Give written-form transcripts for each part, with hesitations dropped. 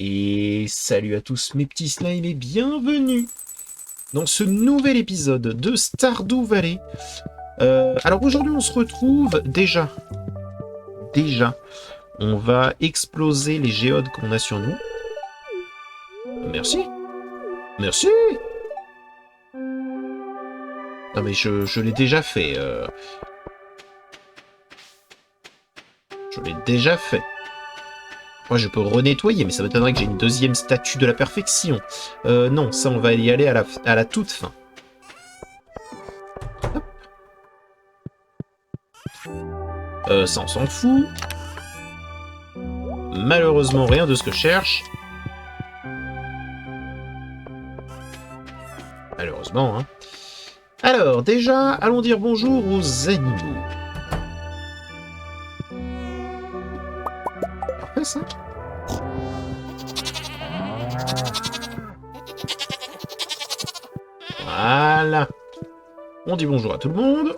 Et salut à tous mes petits slimes et bienvenue dans ce nouvel épisode de Stardew Valley. Alors aujourd'hui on se retrouve déjà, on va exploser les géodes qu'on a sur nous. Merci. Non mais je l'ai déjà fait. Je l'ai déjà fait. Moi, je peux renettoyer, mais ça m'étonnerait que j'ai une deuxième statue de la perfection. Non, ça, on va y aller à la toute fin. Ça, on s'en fout. Malheureusement, rien de ce que je cherche. Malheureusement, hein. Alors, déjà, allons dire bonjour aux animaux. Parfait, ça. Voilà. On dit bonjour à tout le monde.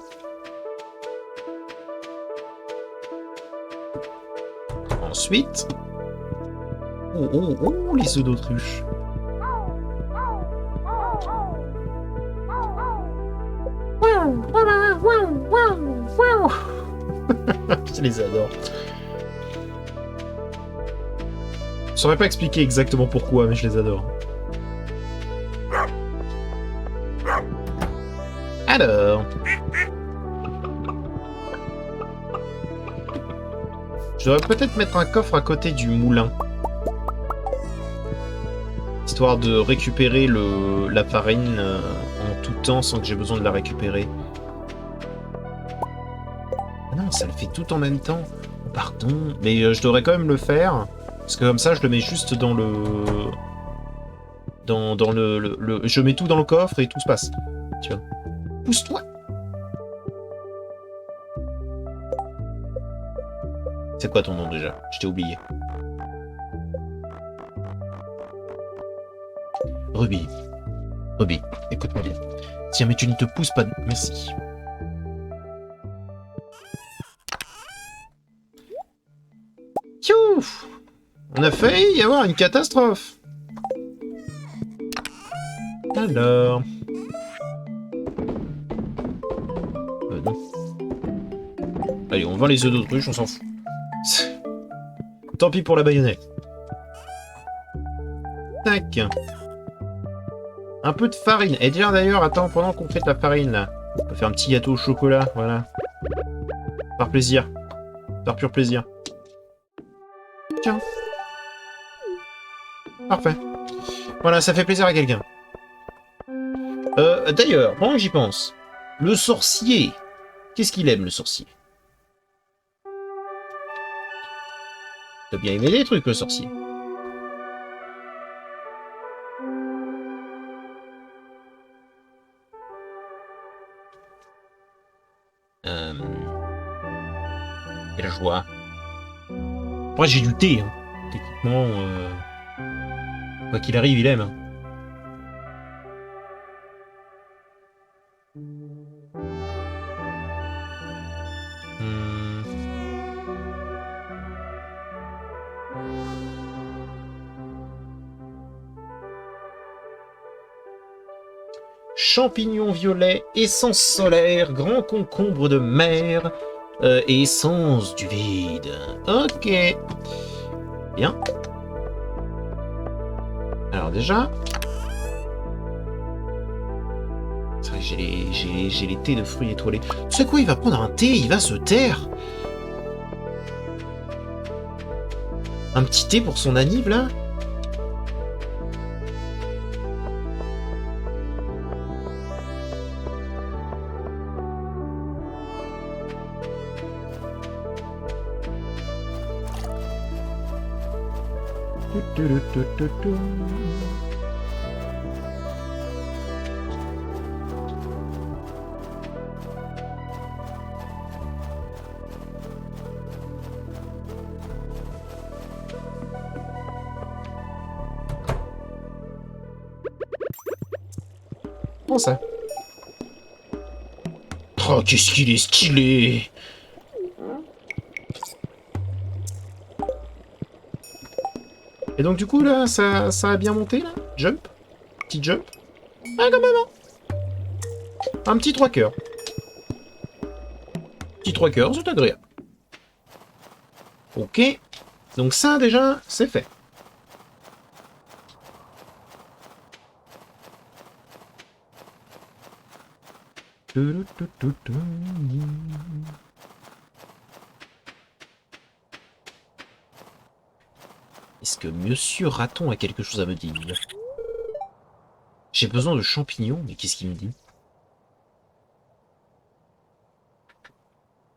Ensuite... Oh, les œufs d'autruche. Je les adore. Je saurais pas expliquer exactement pourquoi, mais je les adore. Alors... Je devrais peut-être mettre un coffre à côté du moulin. Histoire de récupérer la farine en tout temps sans que j'ai besoin de la récupérer. Ah non, ça le fait tout en même temps. Pardon. Mais je devrais quand même le faire. Parce que comme ça, je le mets juste dans le... Dans le... Je mets tout dans le coffre et tout se passe. Tu vois. Pousse-toi. C'est quoi ton nom déjà? Je t'ai oublié. Ruby. Ruby, écoute-moi bien. Tiens, mais tu ne te pousses pas... Merci. Tchouf! On a failli y avoir une catastrophe. Alors... non. Allez, on vend les œufs d'autruche, on s'en fout. Tant pis pour la baïonnette. Tac. Un peu de farine. Et tiens d'ailleurs, attends, pendant qu'on fait de la farine là, on peut faire un petit gâteau au chocolat, voilà. Par plaisir. Par pur plaisir. Tiens. Parfait. Voilà, ça fait plaisir à quelqu'un. D'ailleurs, pendant que j'y pense, le sorcier. Qu'est-ce qu'il aime, le sorcier? T'as bien aimé des trucs, le sorcier. Quelle joie. Moi, j'ai du thé, hein. Techniquement, quoi qu'il arrive, il aime. Hein. Champignons violets, essence solaire, grand concombre de mer et essence du vide. Ok. Bien. Alors déjà... C'est vrai que j'ai les thés de fruits étoilés. Tu sais quoi, il va prendre un thé, il va se taire. Un petit thé pour son anniv, là. Comment ça? Oh, qu'est-ce qu'il est stylé! Et donc du coup là, ça a bien monté là. Jump. Petit jump. Ah quand même hein. Un petit 3 cœurs. Petit 3 cœurs, c'est agréable. Ok. Donc ça déjà, c'est fait. Est-ce que Monsieur Raton a quelque chose à me dire? J'ai besoin de champignons, mais qu'est-ce qu'il me dit?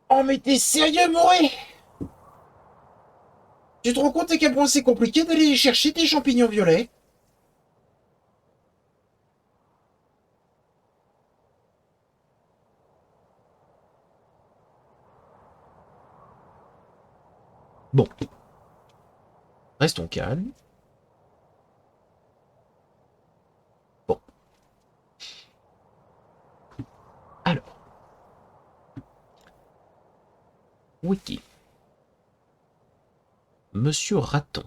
Oh mais t'es sérieux, Moré? Tu te rends compte à quel point c'est compliqué d'aller chercher tes champignons violets? Bon, restons calmes. Bon, alors, wiki. Monsieur Raton.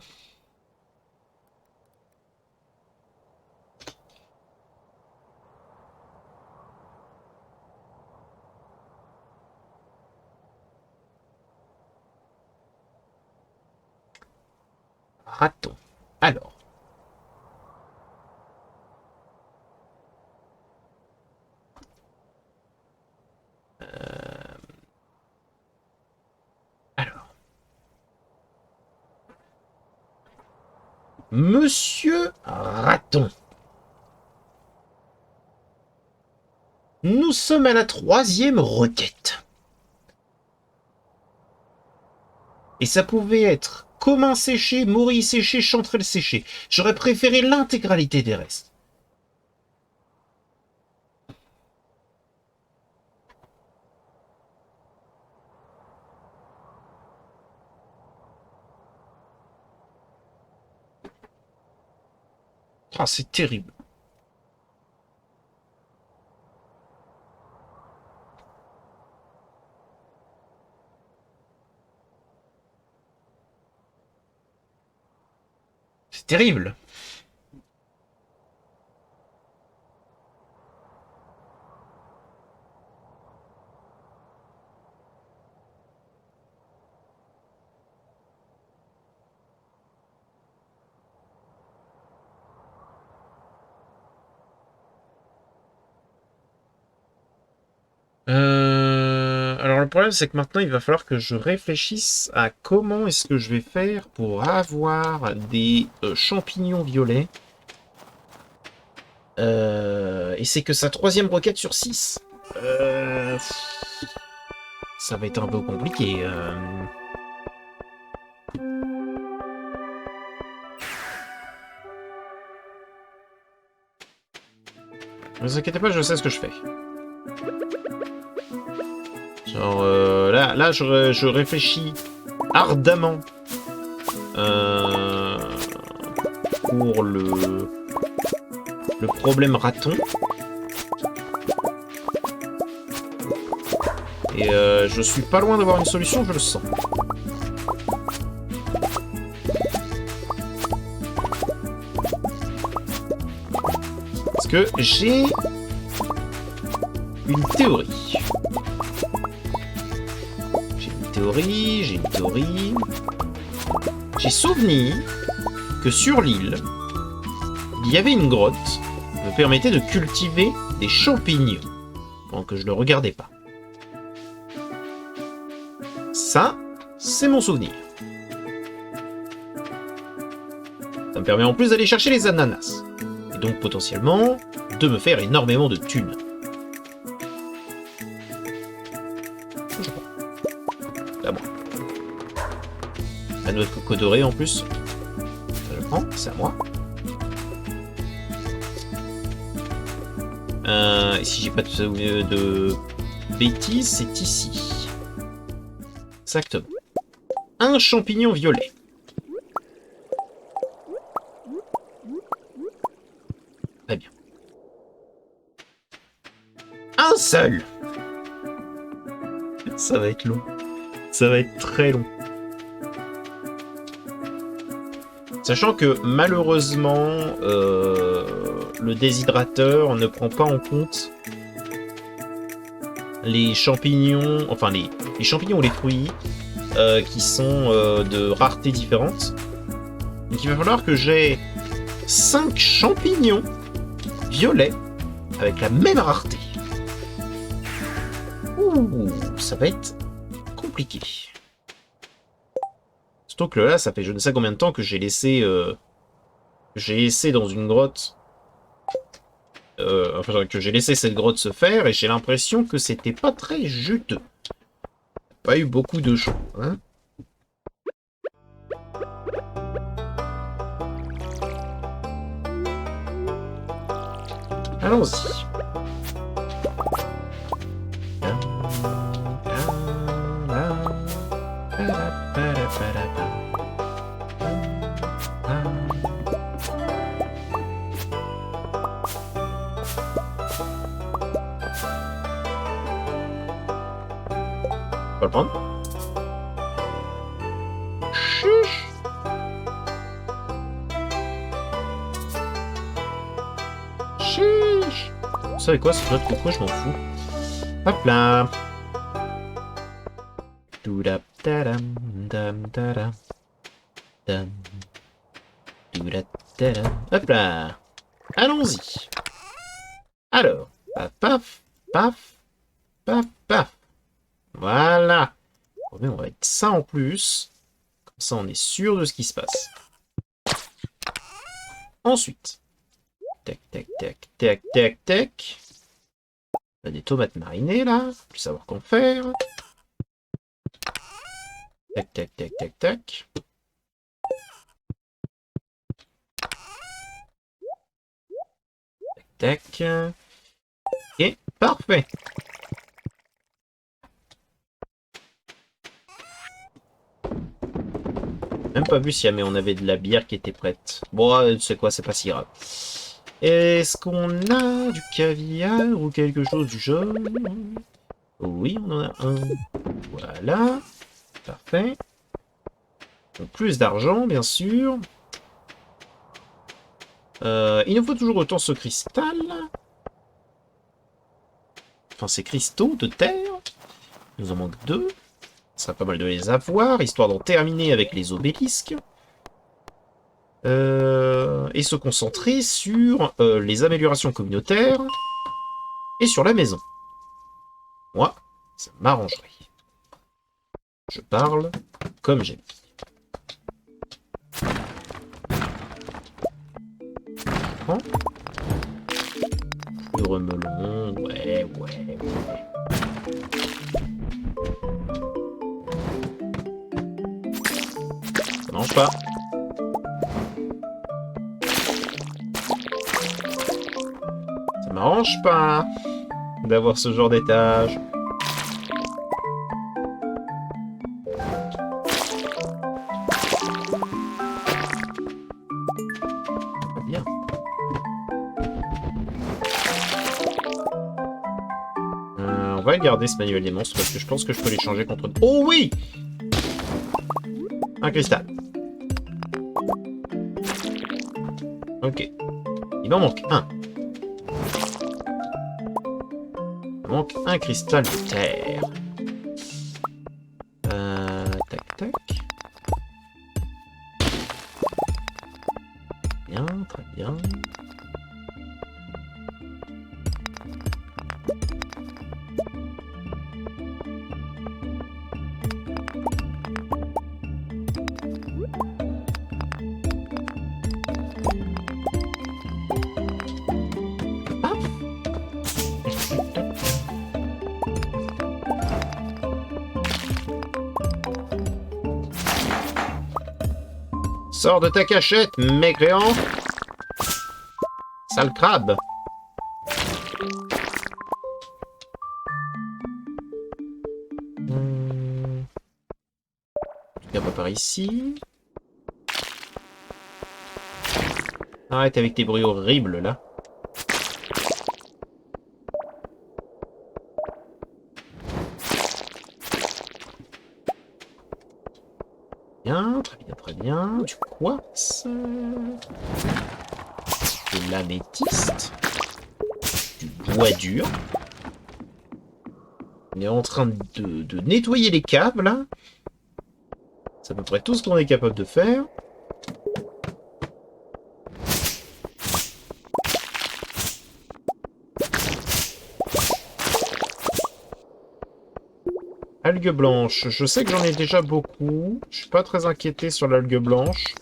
Raton. Alors. Alors. Monsieur Raton. Nous sommes à la 3e requête. Et ça pouvait être commun séché, morille séché, chanterelle séché. J'aurais préféré l'intégralité des restes. Ah, c'est terrible. C'est terrible. Alors le problème c'est que maintenant il va falloir que je réfléchisse à comment est-ce que je vais faire pour avoir des champignons violets. Et c'est que sa 3e requête sur 6. Ça va être un peu compliqué. Ne vous inquiétez pas, je sais ce que je fais. Genre là je réfléchis ardemment pour le problème raton. Et je suis pas loin d'avoir une solution, je le sens. Parce que j'ai une théorie. J'ai une théorie. J'ai souvenir que sur l'île, il y avait une grotte qui me permettait de cultiver des champignons. Donc je ne le regardais pas. Ça, c'est mon souvenir. Ça me permet en plus d'aller chercher les ananas. Et donc potentiellement, de me faire énormément de thunes. Je prends. Là, moi. La noix de coco dorée en plus. Ça, je prends, c'est à moi. Si j'ai pas de bêtises, c'est ici. Exactement. Un champignon violet. Très bien. Un seul. Ça va être long. Ça va être très long. Sachant que malheureusement, le déshydrateur ne prend pas en compte les champignons, enfin les champignons ou les fruits qui sont de rareté différentes. Donc il va falloir que j'ai 5 champignons violets avec la même rareté. Ouh, ça va être compliqué. Surtout que là, ça fait je ne sais combien de temps que j'ai laissé dans une grotte. Enfin, que j'ai laissé cette grotte se faire et j'ai l'impression que c'était pas très juteux. Pas eu beaucoup de chance, hein. Allons-y. On va le prendre. Chiche. Chiche. Vous savez quoi, c'est notre coco, je m'en fous. Hop là. Doudap tadam dam tadam dam. Doudap tadam. Hop là. Allons-y. Alors, paf paf paf paf paf. Voilà. On va mettre ça en plus. Comme ça, on est sûr de ce qui se passe. Ensuite. Tac, tac, tac, tac, tac, tac. On a des tomates marinées, là. Plus savoir qu'en faire. Tac, tac, tac, tac, tac. Tac, tac. Ok, parfait. Même pas vu si jamais on avait de la bière qui était prête. Bon, tu sais quoi, c'est pas si grave. Est-ce qu'on a du caviar ou quelque chose du genre? Oui, on en a un. Voilà. Parfait. Donc, plus d'argent, bien sûr. Il nous faut toujours autant ce cristal. Enfin, ces cristaux de terre. Il nous en manque 2. Ce serait pas mal de les avoir, histoire d'en terminer avec les obélisques. Et se concentrer sur les améliorations communautaires et sur la maison. Moi, ça m'arrangerait. Je parle comme j'aime. Le remelon, ouais. Ça mange pas. Ça m'arrange pas d'avoir ce genre d'étage. Bien. On va garder ce manuel des monstres parce que je pense que je peux les changer contre... Oh oui! Un cristal. Ok. Il m'en manque un. Il manque un cristal de terre. Tac, tac. Bien, très bien. Sors de ta cachette, mécréant! Sale crabe! En tout cas, pas par ici. Arrête avec tes bruits horribles, là. Bien, très bien, très bien. Du quartz. De l'améthyste. Du bois dur. On est en train de nettoyer les câbles, là. C'est à peu près tout ce qu'on est capable de faire. Algue blanche. Je sais que j'en ai déjà beaucoup. Je suis pas très inquiété sur l'algue blanche.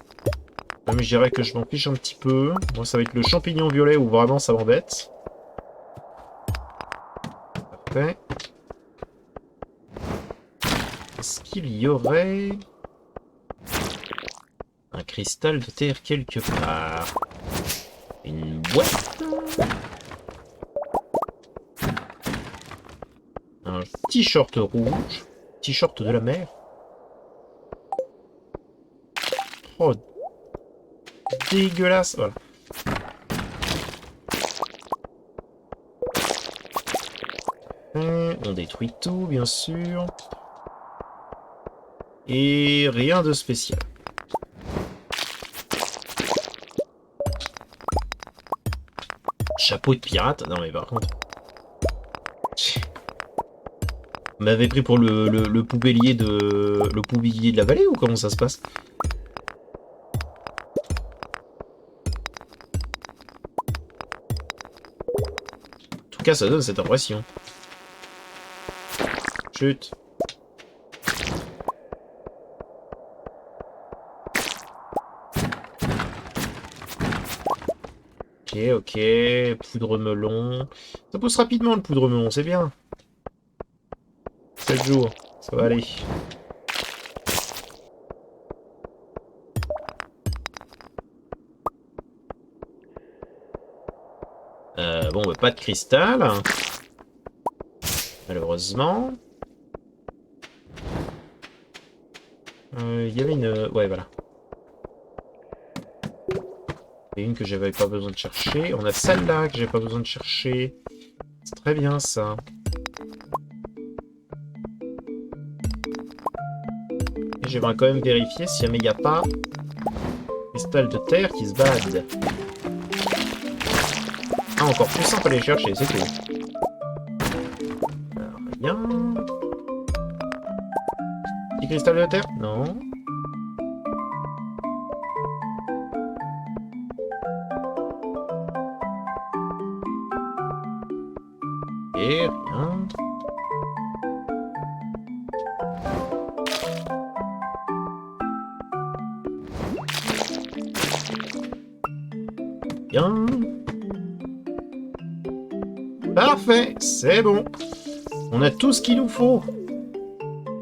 Mais je dirais que je m'en fiche un petit peu. Moi, ça va être le champignon violet où vraiment ça m'embête. Parfait. Est-ce qu'il y aurait un cristal de terre quelque part? Une boîte? Un t-shirt rouge. T-shirt de la mer. Oh, dégueulasse. Voilà. On détruit tout, bien sûr. Et rien de spécial. Chapeau de pirate? Non mais par contre... Vous m'avez pris pour le poubellier de la vallée ou comment ça se passe? En tout cas, ça donne cette impression. Chut. Ok, ok. Poudre melon. Ça pousse rapidement le poudre melon, c'est bien. 7 jours, ça va aller. Bon, bah, pas de cristal. Malheureusement. Il y avait une... Ouais, voilà. Il y a une que j'avais pas besoin de chercher. On a celle-là que j'ai pas besoin de chercher. C'est très bien, ça. Et j'aimerais quand même vérifier si jamais il n'y a pas... cristal de terre qui se balade. Ah, encore plus simple à aller chercher, c'est tout. Rien. Petit cristal de terre? Non. Et rien. Bien. Parfait, c'est bon. On a tout ce qu'il nous faut.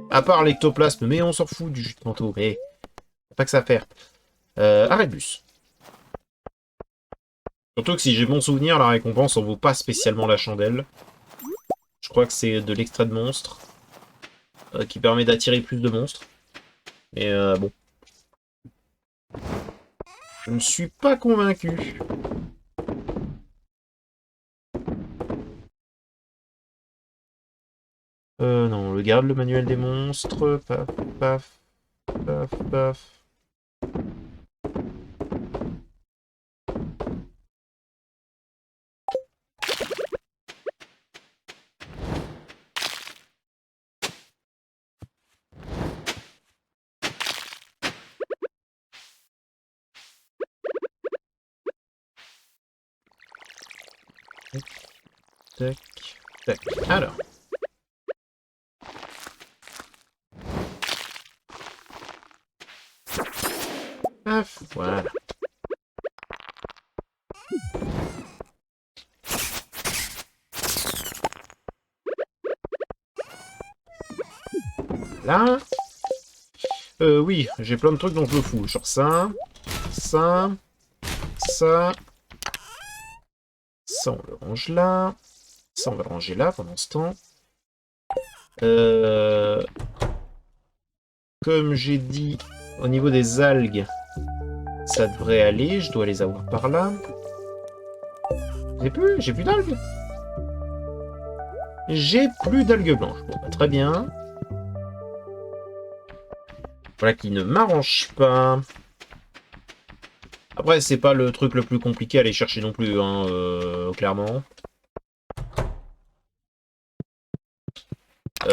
À part l'ectoplasme, mais on s'en fout du jus de manteau. Mais pas que ça à faire. Arrêt de bus. Surtout que si j'ai bon souvenir, la récompense en vaut pas spécialement la chandelle. Je crois que c'est de l'extrait de monstre. Qui permet d'attirer plus de monstres. Mais bon. Je ne suis pas convaincu. Non, on le garde, le manuel des monstres. Paf, paf, paf, paf. Tac, tac. Alors. Paf, voilà. Là. Oui, j'ai plein de trucs dont je me fous. Genre ça, ça, ça. Ça, on le range là. Ça, on va le ranger là pendant ce temps. Comme j'ai dit, au niveau des algues, ça devrait aller. Je dois les avoir par là. J'ai plus d'algues. J'ai plus d'algues blanches. Bon, bah, très bien. Voilà qui ne m'arrange pas. Après, c'est pas le truc le plus compliqué à aller chercher non plus, hein, clairement.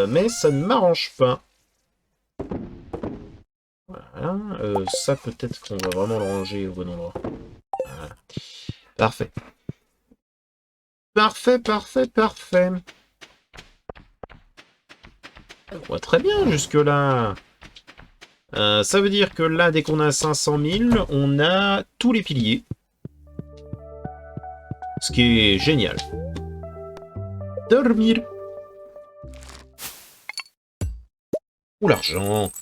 Mais ça ne m'arrange pas. Voilà. Ça, peut-être qu'on va vraiment le ranger au bon endroit. Voilà. Parfait. Parfait, parfait, parfait. Ouais, très bien jusque-là. Ça veut dire que là, dès qu'on a 500 000, on a tous les piliers. Ce qui est génial. Dormir. Ou l'argent.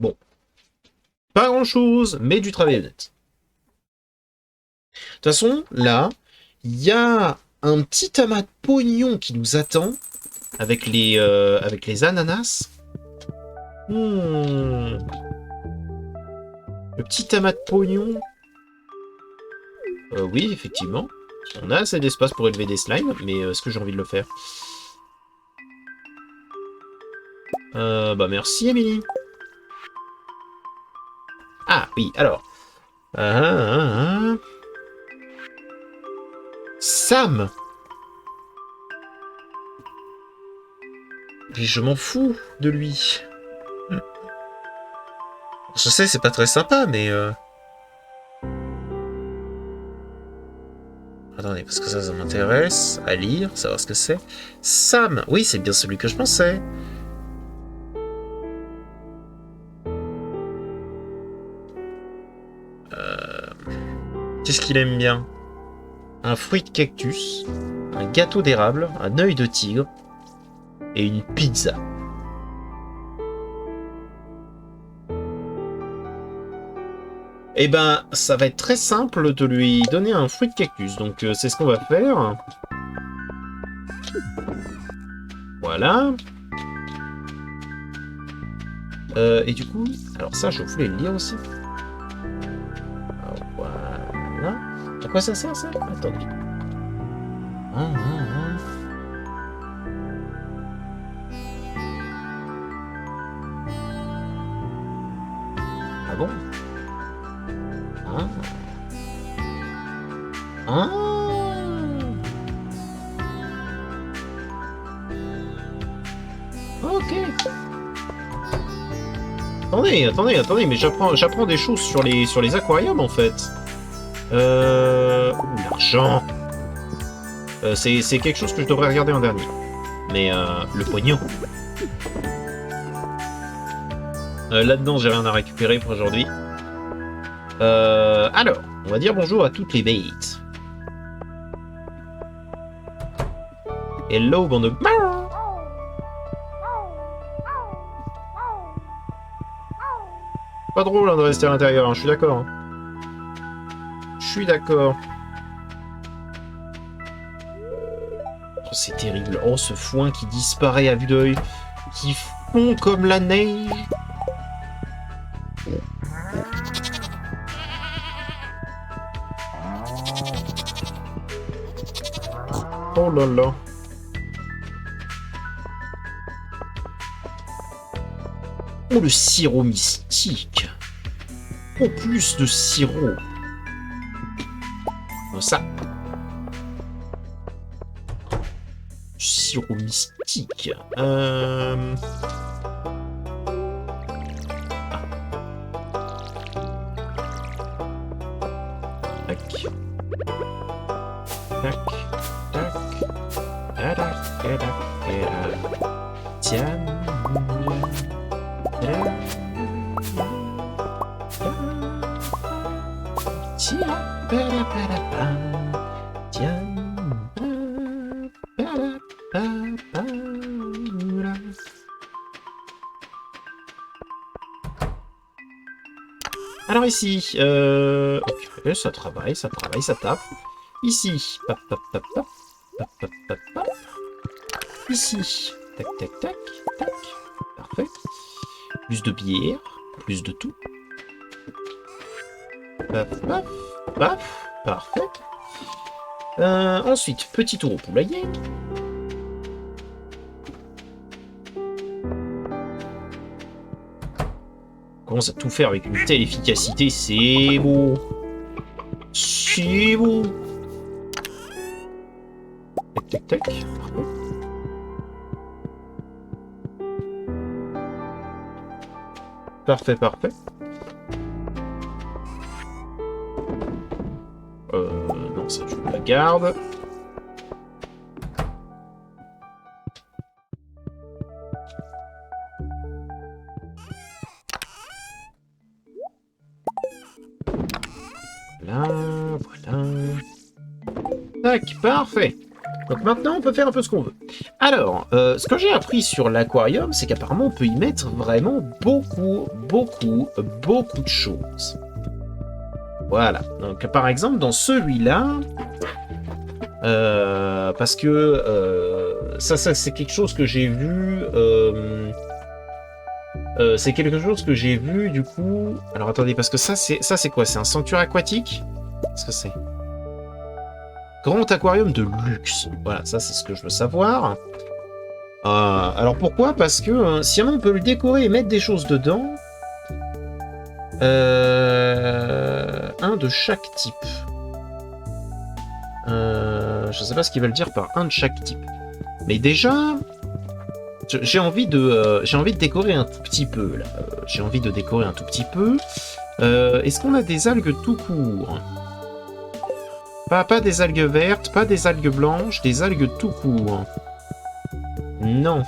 Bon. Pas grand-chose, mais du travail honnête. De toute façon, là, il y a un petit amas de pognon qui nous attend avec les ananas. Le petit amas de pognon. Oui, effectivement. On a assez d'espace pour élever des slimes, mais est-ce que j'ai envie de le faire? Bah merci, Emily. Ah, oui, alors. Sam! Mais je m'en fous de lui. Je sais, c'est pas très sympa, mais... Attendez, parce que ça m'intéresse à lire, savoir ce que c'est. Sam! Oui, c'est bien celui que je pensais. Qu'est-ce qu'il aime bien? Un fruit de cactus, un gâteau d'érable, un œil de tigre et une pizza. Eh ben, ça va être très simple de lui donner un fruit de cactus. Donc, c'est ce qu'on va faire. Voilà. Et du coup, alors ça, je voulais le lire aussi. Alors, voilà. À quoi ça sert, ça? Attendez. Ah bon? Ok. Attendez, mais j'apprends des choses sur les aquariums en fait. L'argent. C'est quelque chose que je devrais regarder en dernier. Mais le pognon. Là-dedans, j'ai rien à récupérer pour aujourd'hui. Alors, on va dire bonjour à toutes les bêtes. Hello, bande de... Pas drôle hein, de rester à l'intérieur, hein, je suis d'accord. Hein. Je suis d'accord. Oh, c'est terrible. Oh, ce foin qui disparaît à vue d'œil. Qui fond comme la neige. Oh là là. Oh, le sirop mystique. Oh, plus de sirop. Oh, ça. Sirop mystique. Tac. Tac. Tac. Tiens. Alors ici, ok, ça travaille, ça tape. Ici, pap, pap, pap, pap, pap, pap, pap, pap. Ici, tac, tac, tac, tac, parfait. Plus de bière, plus de tout. Paf, paf, paf, parfait. Ensuite, petit tour au poulailler. commence à tout faire avec une telle efficacité, c'est beau. C'est beau. Tac, tac, tac. Parfait, parfait. Non, ça je la garde. Voilà, voilà. Tac, parfait. Donc maintenant, on peut faire un peu ce qu'on veut. Alors, ce que j'ai appris sur l'aquarium, c'est qu'apparemment, on peut y mettre vraiment beaucoup de choses. Voilà. Donc, par exemple, dans celui-là, parce que ça c'est quelque chose que j'ai vu. C'est quelque chose que j'ai vu, du coup... Alors, attendez, parce que ça, c'est quoi? C'est un sanctuaire aquatique? Qu'est-ce que c'est? Grand aquarium de luxe. Voilà, ça, c'est ce que je veux savoir. Alors, pourquoi? Parce que si on peut le décorer et mettre des choses dedans... un de chaque type. Je sais pas ce qu'ils veulent dire par un de chaque type. Mais déjà... J'ai envie de décorer un tout petit peu, là. J'ai envie de décorer un tout petit peu. Est-ce qu'on a des algues tout court? Pas des algues vertes, pas des algues blanches, des algues tout court. Non.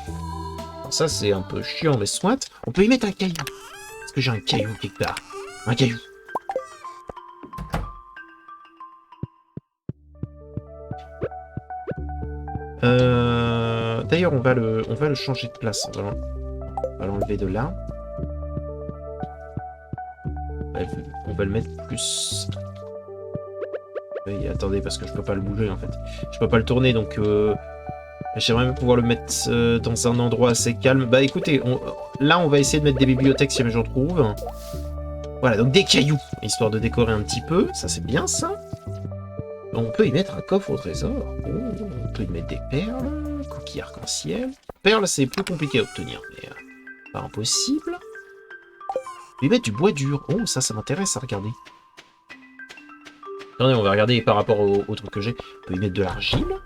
Alors ça, c'est un peu chiant, mais soit. On peut y mettre un caillou. Est-ce que j'ai un caillou quelque part? Un caillou. D'ailleurs, on va le changer de place. On va l'enlever de là. On va le mettre plus... Oui, attendez, parce que je peux pas le bouger, en fait. Je peux pas le tourner, donc... J'aimerais même pouvoir le mettre dans un endroit assez calme. Bah écoutez, là, on va essayer de mettre des bibliothèques si jamais j'en trouve. Voilà, donc des cailloux, histoire de décorer un petit peu. Ça, c'est bien, ça. On peut y mettre un coffre au trésor. Oh, on peut y mettre des perles, coquilles arc-en-ciel. Perles, c'est plus compliqué à obtenir, mais pas impossible. On peut y mettre du bois dur. Oh, ça m'intéresse à regarder. Attendez, on va regarder par rapport au truc que j'ai. On peut y mettre de l'argile.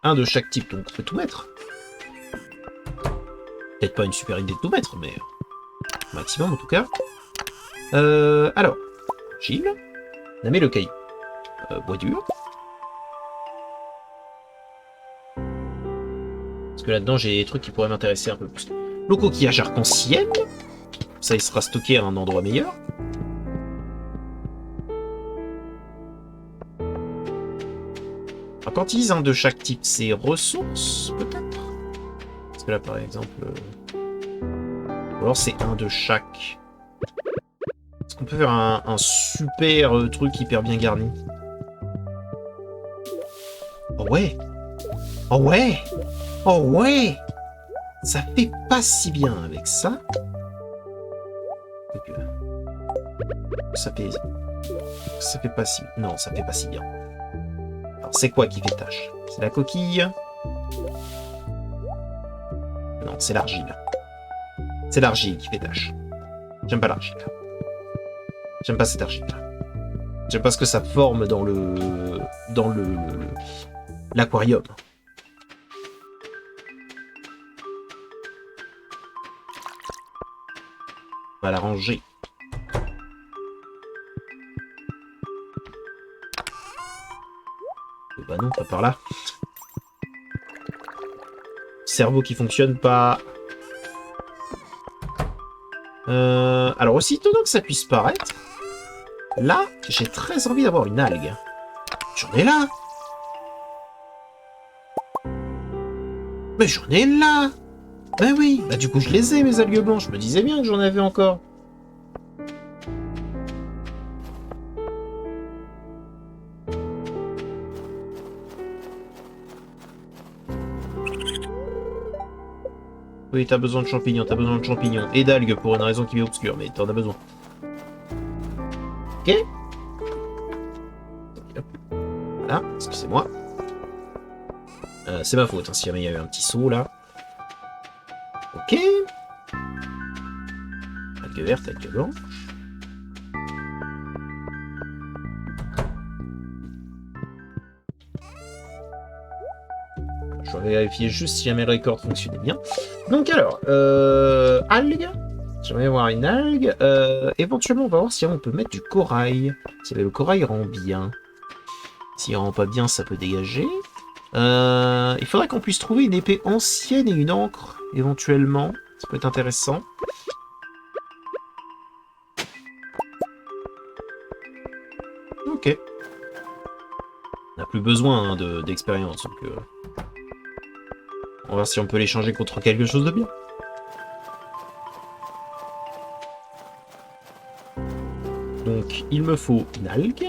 Un de chaque type, donc on peut tout mettre. Peut-être pas une super idée de tout mettre, mais maximum en tout cas. Alors, argile. On a mis le caillou. Bois dur. Parce que là-dedans, j'ai des trucs qui pourraient m'intéresser un peu plus. Le coquillage arc-en-ciel. Ça, il sera stocké à un endroit meilleur. Alors, quand ils disent un de chaque type, c'est ressources, peut-être? Parce que là, par exemple... Ou alors, c'est un de chaque... Est-ce qu'on peut faire un super truc hyper bien garni? Oh ouais! Oh ouais! Oh ouais! Ça fait pas si bien avec ça. Donc, ça fait pas si... Non, ça fait pas si bien. Alors, c'est quoi qui fait tâche? C'est la coquille? Non, c'est l'argile. C'est l'argile qui fait tâche. J'aime pas l'argile. J'aime pas cette argile. J'aime pas ce que ça forme dans l'aquarium. On va la ranger. Bah non, pas par là. Cerveau qui fonctionne pas. Alors, aussi étonnant que ça puisse paraître, là, j'ai très envie d'avoir une algue. J'en ai là. Mais j'en ai là. Ben oui, bah du coup je les ai mes algues blanches, je me disais bien que j'en avais encore. Oui, t'as besoin de champignons, et d'algues pour une raison qui m'est obscure, mais t'en as besoin. Ok. Voilà, excusez-moi. C'est ma faute, hein, si jamais il y avait un petit saut là. Ok. Algue verte, algue blanche. Je vais vérifier juste si jamais le record fonctionnait bien. Donc alors, algue. J'aimerais avoir une algue. Éventuellement, on va voir si on peut mettre du corail. Si le corail rend bien. S'il rend pas bien, ça peut dégager. Il faudrait qu'on puisse trouver une épée ancienne et une encre, éventuellement. Ça peut être intéressant. Ok. On n'a plus besoin hein, d'expérience, donc... On va voir si on peut l'échanger contre quelque chose de bien. Donc, il me faut une algue.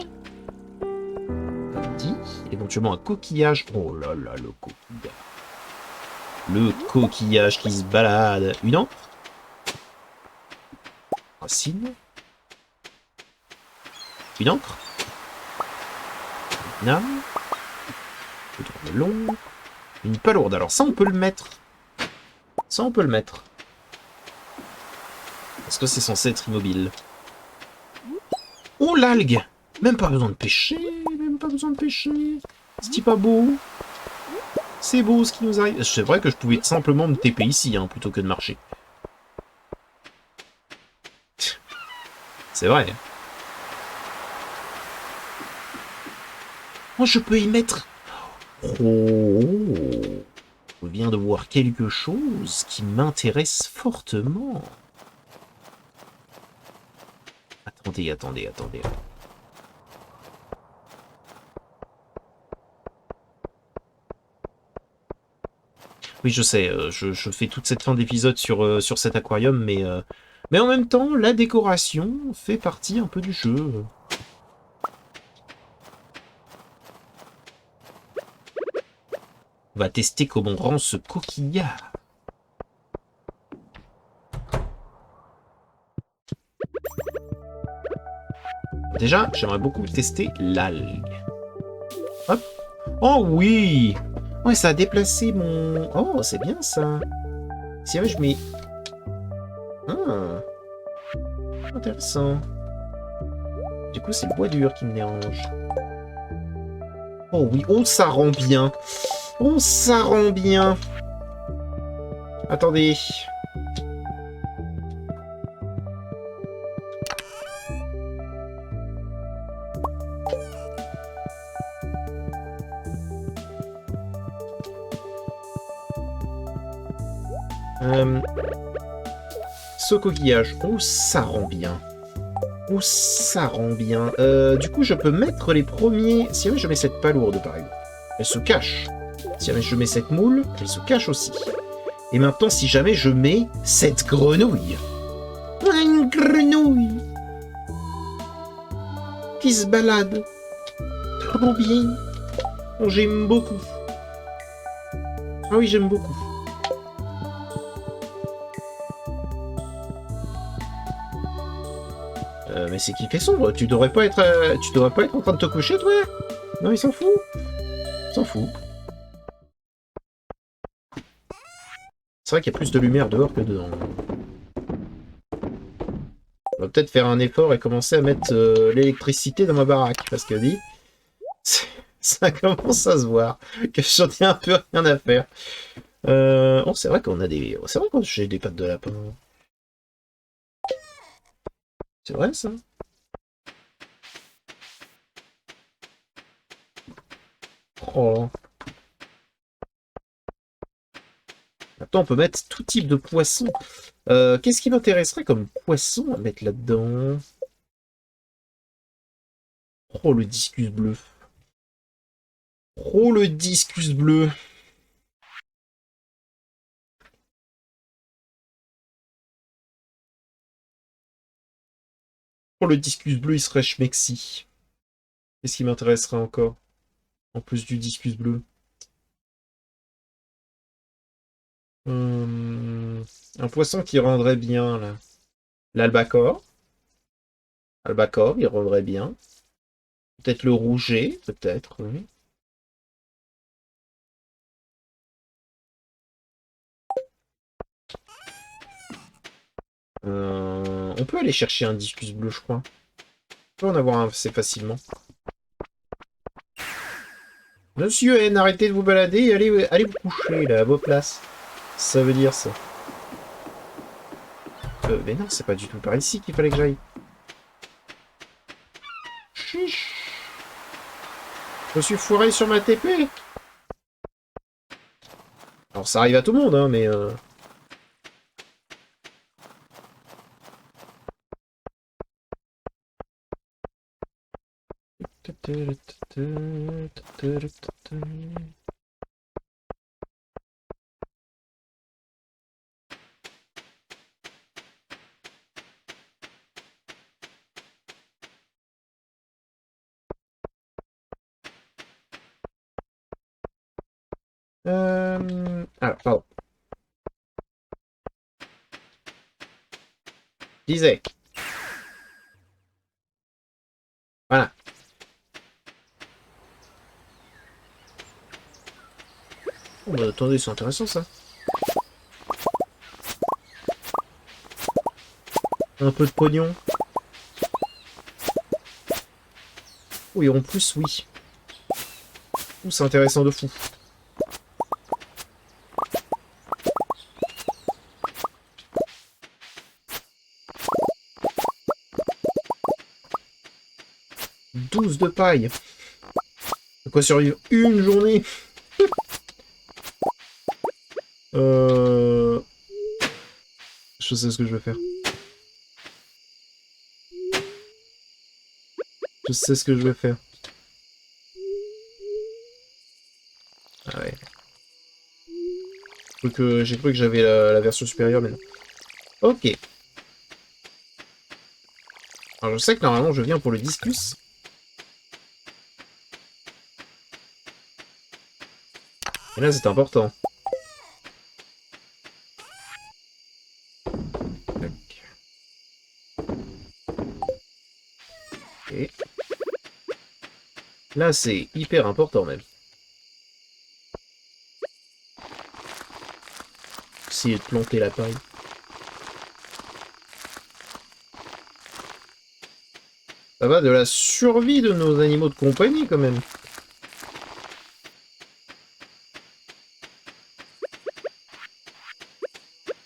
Comme dit. Éventuellement un coquillage. Oh là là, le coquillage. Le coquillage qui se balade. Une encre. Racine. Une encre. Une âme. Le tourne long. Une palourde. Alors ça, on peut le mettre. Ça, on peut le mettre. Parce que c'est censé être immobile. Oh, l'algue! Même pas besoin de pêcher. Même pas besoin de pêcher. C'est pas beau. C'est beau ce qui nous arrive. C'est vrai que je pouvais simplement me TP ici, hein, plutôt que de marcher. C'est vrai. Oh, je peux y mettre... Oh, je viens de voir quelque chose qui m'intéresse fortement. Attendez, attendez, attendez. Oui, je sais, je fais toute cette fin d'épisode sur cet aquarium, mais en même temps, la décoration fait partie un peu du jeu. On va tester comment on rend ce coquillard. Déjà, j'aimerais beaucoup tester l'algue. Hop. Oh oui! Ouais, ça a déplacé mon... Oh, c'est bien ça. Si jamais je mets... Ah, intéressant. Du coup, c'est le bois dur qui me dérange. Oh oui, oh ça rend bien. Oh ça rend bien. Attendez. Ce coquillage. Oh ça rend bien. Oh ça rend bien. Du coup, je peux mettre les premiers... Si jamais je mets cette palourde, par exemple, elle se cache. Si jamais je mets cette moule, elle se cache aussi. Et maintenant, si jamais je mets cette grenouille. Une grenouille qui se balade. Trop bien. Oh, j'aime beaucoup. Ah oui, j'aime beaucoup. Mais c'est qu'il fait sombre. Tu devrais pas être en train de te coucher, toi? Non, il s'en fout. Il s'en fout. C'est vrai qu'il y a plus de lumière dehors que dedans. On va peut-être faire un effort et commencer à mettre l'électricité dans ma baraque. Parce que dit, ça commence à se voir que j'en ai un peu rien à faire. Oh, c'est vrai qu'on a des... C'est vrai que j'ai des pattes de lapin. C'est vrai, ça? Oh. Maintenant, on peut mettre tout type de poisson. Qu'est-ce qui m'intéresserait comme poisson à mettre là-dedans? Oh, le discus bleu. Oh, le discus bleu. Oh, le discus bleu, il serait schmexy. Qu'est-ce qui m'intéresserait encore? En plus du discus bleu. Un poisson qui rendrait bien, là. L'albacore. Albacore, il rendrait bien. Peut-être le rouget, peut-être, oui. On peut aller chercher un discus bleu, je crois. On peut en avoir un assez facilement. Monsieur N, arrêtez de vous balader et allez vous coucher, là, à vos places. Ça veut dire ça. Mais non, c'est pas du tout par ici qu'il fallait que j'aille. Chiche. Je me suis foiré sur ma TP. Alors ça arrive à tout le monde, hein, mais... Alors, pardon. Je disais. Voilà. Oh, bah, attendez, c'est intéressant ça. Un peu de pognon. Oui, en plus, oui. Ouh, c'est intéressant de fou. De paille. De quoi survivre une journée. Je sais ce que je vais faire. Je sais ce que je vais faire. Ah ouais. J'ai cru que j'avais la version supérieure, mais non. Ok. Alors je sais que normalement je viens pour le discus. Et là c'est important. Et là c'est hyper important même. Essayer de planter la paille. Ça va de la survie de nos animaux de compagnie quand même.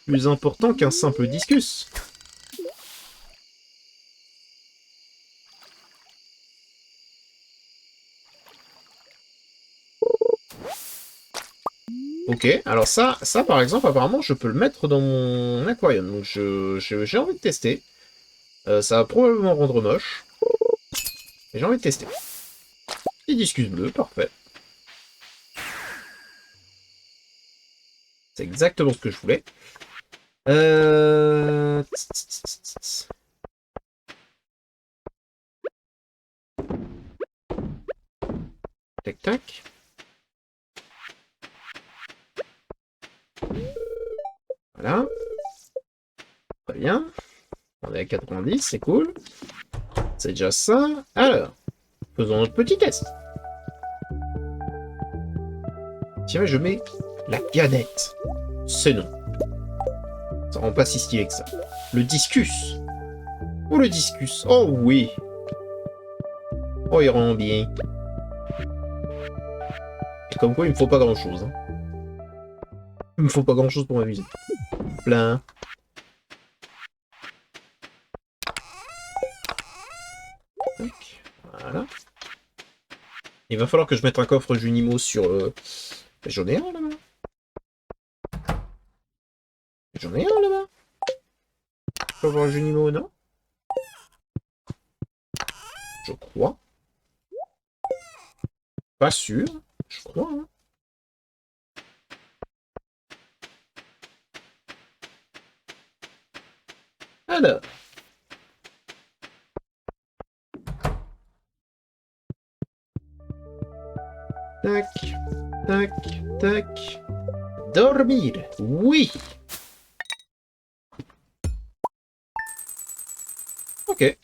Plus important qu'un simple discus. Ok, alors ça par exemple, apparemment, je peux le mettre dans mon aquarium. Donc j'ai envie de tester. Ça va probablement rendre moche. Mais j'ai envie de tester. Petit discus bleu, parfait. C'est exactement ce que je voulais. Tac tac. Voilà. Très bien. On est à 90, c'est cool. C'est déjà ça. Alors, faisons notre petit test. Tiens, je mets la canette. C'est non. Ça rend pas si stylé que ça. Le discus. Oh, le discus. Oh, oui. Oh, il rend bien. Et comme quoi, il me faut pas grand-chose. Hein. Il me faut pas grand-chose pour m'amuser. Plein. Voilà. Il va falloir que je mette un coffre Junimo sur... J'en ai un là-bas. J'en ai un là-bas. Je peux avoir un Junimo, non? Je crois. Pas sûr. Je crois. Hein. Alors. Tac, tac, tac. Dormir. Oui. Ok.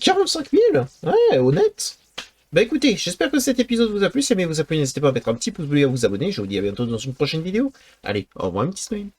45 000. Ouais, honnête. Bah écoutez, j'espère que cet épisode vous a plu. Si jamais vous a plu, n'hésitez pas à mettre un petit pouce bleu et à vous abonner. Je vous dis à bientôt dans une prochaine vidéo. Allez, au revoir, mes petits smiles.